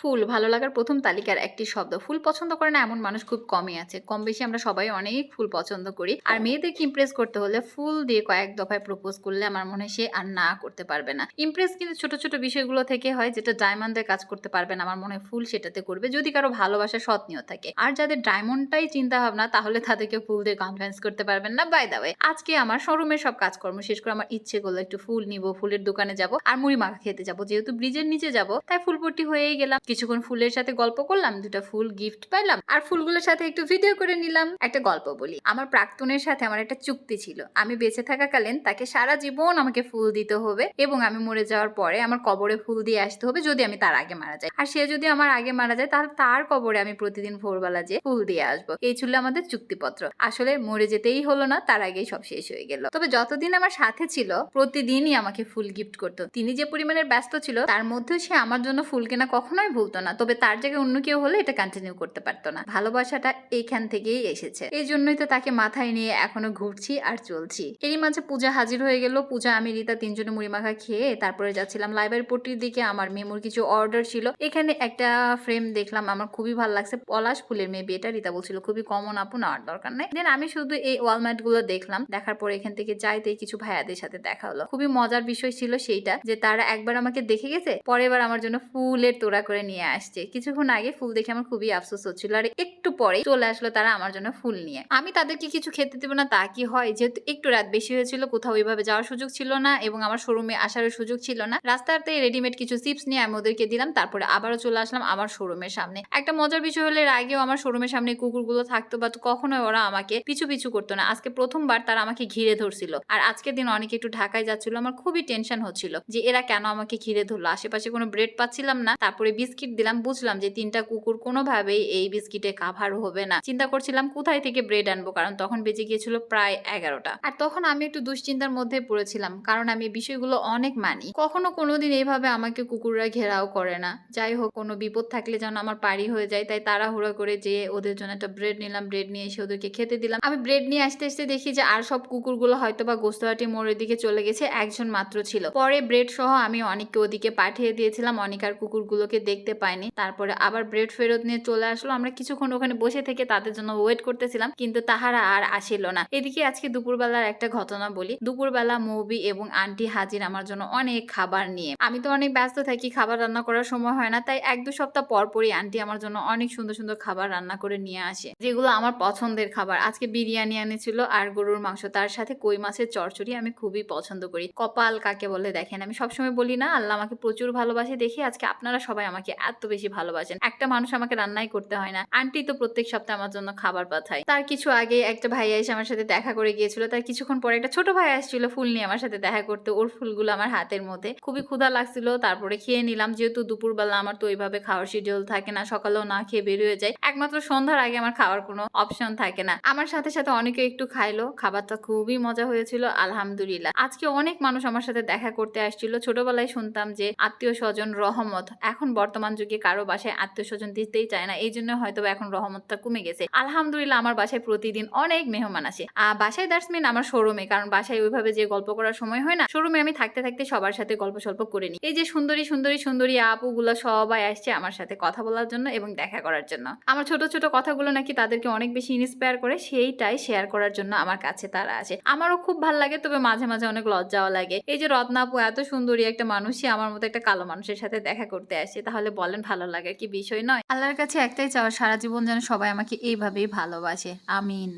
ফুল ভালো লাগার ১ম তালিকার একটি শব্দ। ফুল পছন্দ করে না এমন মানুষ খুব কমই আছে। কম বেশি আমরা সবাই অনেক ফুল পছন্দ করি। আর মেয়েদেরকে ইমপ্রেস করতে হলে ফুল দিয়ে কয়েক দফায় প্রপোজ করলে আমার মনে হয় সে আর না করতে পারবে না। ইমপ্রেস কিন্তু ছোট, ছোট বিষয়গুলো থেকে হয়, যেটা ডায়মন্ডের কাজ করতে পারবে না। আমার মনে হয় ফুল সেটাতে করবে, যদি কারো ভালোবাসা সৎ নিয়ত থাকে। আর যাদের ডায়মন্ডটাই চিন্তা ভাবনা, তাহলে তাদেরকে ফুল দিয়ে কনভিন্স করতে পারবেন না। বাই দ্য ওয়ে, আজকে আমার শোরুমের সব কাজকর্ম শেষ করে আমার ইচ্ছে করলো একটু ফুল নিব, ফুলের দোকানে যাব আর মুড়ি মাখা খেতে যাব। যেহেতু ব্রিজের নিচে যাব, তাই ফুলপট্টি হয়েই গেলাম। কিছুক্ষণ ফুলের সাথে গল্প করলাম, 2টা ফুল গিফট পাইলাম, আর ফুলগুলোর সাথে একটু ভিডিও করে নিলাম। একটা গল্প বলি। আমার প্রাক্তনের সাথে আমার একটা চুক্তি ছিল, আমি বেঁচে থাকাকালীন তাকে সারা জীবন আমাকে ফুল দিতে হবে এবং আমি মরে যাওয়ার পরে আমার কবরে ফুল দিয়ে আসতে হবে, যদি আমি তার আগে মারা যাই। আর সে যদি আমার আগে মারা যায়, তাহলে তার কবরে আমি প্রতিদিন ভোরবেলা যে ফুল দিয়ে আসবো। এই ছিল আমাদের চুক্তিপত্র। আসলে মরে যেতেই হলো না, তার আগেই সব শেষ হয়ে গেল। তবে যতদিন আমার সাথে ছিল, প্রতিদিনই আমাকে ফুল গিফট করতো। তিনি যে পরিমাণের ব্যস্ত ছিল, তার মধ্যেও সে আমার জন্য ফুল কেনা কখনোই ভুলতো না। তবে তার জায়গায় অন্য কেউ হলে এটা কন্টিনিউ করতে পারতো না। ভালোবাসাটা এইখান থেকেই এসেছে। এই জন্যই তো তাকে মাথায় নিয়ে এখনো ঘুরছি আর চলছি। এরই মাঝে পূজা হাজির হয়ে গেল। পূজা, আমি, রিতা তিনজনে মুড়ি মাখা খেয়ে তারপরে যাচ্ছিলাম লাইব্রেরি পট্টির দিকে। আমার মেমোর কিছু অর্ডার ছিল। এখানে একটা ফ্রেম দেখলাম, আমার খুবই ভালো লাগছে। পলাশ ফুলের মেবি এটা। রিতা বলছিল খুবই কমন আপু, নেওয়ার দরকার নাই। দেন আমি শুধু এই ওয়ালমার্ট গুলো দেখলাম। দেখার পরে এখান থেকে যাইতেই কিছু ভাইয়াদের সাথে দেখা হলো। খুবই মজার বিষয় ছিল সেইটা, যে তারা একবার আমাকে দেখে গেছে, পরের বার আমার জন্য ফুলের তোড়া করে নিয়ে আসছে। কিছুক্ষণ আগে ফুল দেখে আমার খুবই আফসোস হচ্ছিল, আর একটু পরে চলে আসলো তারা আমার জন্য ফুল নিয়ে। আমি তাদেরকে কিছু খেতে দেবো না তা কি হয়, যেহেতু একটু রাত বেশি হয়েছিল, কোথাও ওইভাবে যাওয়ার সুযোগ ছিল না এবং আমার শোরুমে আসারও সুযোগ ছিল না। রাস্তাতে রেডিমেড কিছু চিপস নিয়ে আমি ওদেরকে দিলাম, তারপরে আবারও চলে আসলাম আমার শোরুমের সামনে। একটা মজার বিষয় হলে, এর আগেও আমার শোরুমের সামনে কুকুরগুলো থাকতো, বাট কখনোই ওরা আমাকে পিছু পিছু করতো না। আজকে প্রথমবার তারা আমাকে ঘিরে ধরছিল। আর আজকের দিন অনেকে একটু ঢাকায় যাচ্ছিল, আমার খুবই টেনশন হচ্ছিল যে এরা কেন আমাকে ঘিরে ধরলো। আশেপাশে কোনো ব্রেড পাচ্ছিলাম না। তারপরে বিস্কিট দিলাম, বুঝলাম যে 3টা কুকুর কোনোভাবেই এই বিস্কিটে কাভার হবে না। চিন্তা করছিলাম কোথায় থেকে ব্রেড আনবো, কারণ তখন বেজে গিয়েছিল প্রায় 11টা। আর তখন আমি একটু দুশ্চিন্তার মধ্যে পড়েছিলাম, কারণ আমি বিষয়গুলো অনেক মানি। কখনো কোনোদিন এইভাবে আমাকে কুকুররা ঘেরাও করে না। যাই হোক, কোনো বিপদ থাকলে যেন আমার পারি হয়ে যায়, তাই তাড়াহুড়ো করে যে ওদের জন্য একটা ব্রেড নিলাম। ব্রেড নিয়ে এসে ওদেরকে খেতে দিলাম। আমি ব্রেড নিয়ে আসতে আসতে দেখি যে আর সব কুকুরগুলো হয়তো বা গোস্তহাটি মোড়ের দিকে চলে গেছে, একজন মাত্র ছিল। পরে ব্রেড সহ আমি অনেককে ওদিকে পাঠিয়ে দিয়েছিলাম। অনেকার কুকুরগুলোকে দেখতে পাইনি। তারপরে আবার ব্রেড ফেরত নিয়ে চলে আসলো। আমরা কিছুক্ষণ ওখানে বসে থেকে তাদের জন্য ওয়েট করতেছিলাম, কিন্তু তাহারা আর আসিল না। এদিকে আজকে দুপুরবেলার একটা ঘটনা বলি। দুপুরবেলা মৌবি এবং আন্টি হাজির আমার জন্য অনেক খাবার নিয়ে। আমি তো অনেক ব্যস্ত থাকি, খাবার রান্না করার সময় হয় না, তাই 1-2 সপ্তাহ পর পরই আন্টি আমার জন্য অনেক সুন্দর সুন্দর খাবার রান্না করে নিয়ে আসে, যেগুলো আমার পছন্দের খাবার। আজকে বিরিয়ানি এনেছিল আর গরুর মাংস, তার সাথে কই মাছের চচ্চড়ি। আমি খুবই পছন্দ করি। কপাল কাকে বলে দেখেন, আমি সবসময় বলি না, আল্লাহ আমাকে প্রচুর ভালোবাসে দেখি আজকে আপনারা সবাই আমাকে এত বেশি ভালোবাসেন। একটা মানুষ আমাকে রান্নাই করতে হয় না, আন্টি তো প্রত্যেক সপ্তাহে আমার জন্য খাবার পাঠায়। তার কিছু আগে একটা ভাইয়া এসে আমার সাথে দেখা করে গিয়েছিল। তার কিছুক্ষণ পরে একটা ছোট ভাই আসছিল ফুল নিয়ে আমার সাথে দেখা করতে। ওর ফুলগুলো আমার হাতের মধ্যে। খুবই ক্ষুধা লাগছিল, তারপরে খেয়ে নিলাম। যেহেতু দুপুরবেলা আমার তো ওইভাবে খাওয়ার শিডিউল থাকে না, সকালেও না খেয়ে বের হয়ে যায়। একমাত্র সন্ধ্যার আগে আমার খাওয়ার কোনো অপশন থাকে না। আমার সাথে সাথে অনেকে একটু খাইলো। খাবারটা খুবই মজা হয়েছিল, আলহামদুলিল্লাহ। আজকে অনেক মানুষ আমার সাথে দেখা করতে আসছিল। ছোটবেলায় শুনতাম যে আত্মীয় স্বজন রহমত, এখন বর্তমান যুগে কারো বাসায় আত্মীয় স্বজন দিতেই চায় না, এই জন্য হয়তো এখন রহমতটা কমে গেছে। আলহামদুলিল্লাহ, আমার বাসায় প্রতিদিন অনেক মেহমান আসে। বাসায় দ্যাটস মিন আমার শোরুমে, কারণ বাসায় ওইভাবে যে গল্প করার সময় হয় না, শোরুমে আমি থাকতে থাকতে সবার সাথে গল্প সল্প করে নিই। এই যে সুন্দরী সুন্দরী সুন্দরী আপুগুলো সবাই আসছে আমার সাথে কথা বলার জন্য এবং দেখা করার জন্য। আমার ছোট ছোট কথাগুলো নাকি তাদেরকে অনেক বেশি ইন্সপায়ার করে, সেইটাই শেয়ার করার জন্য আমার কাছে তারা আসে। আমারও খুব ভালো লাগে, তবে মাঝে মাঝে অনেক লজ্জাও লাগে। এই যে রত্না আপু এত সুন্দরী একটা মানুষই আমার মতো একটা কালো মানুষের সাথে দেখা করতে আসে, তাহলে বলেন ভালো লাগার কি বিষয় নয়? আল্লাহর কাছে একটাই চাওয়া, সারা জীবন যেন সবাই আমাকে এইভাবেই ভালোবাসে। আমিন।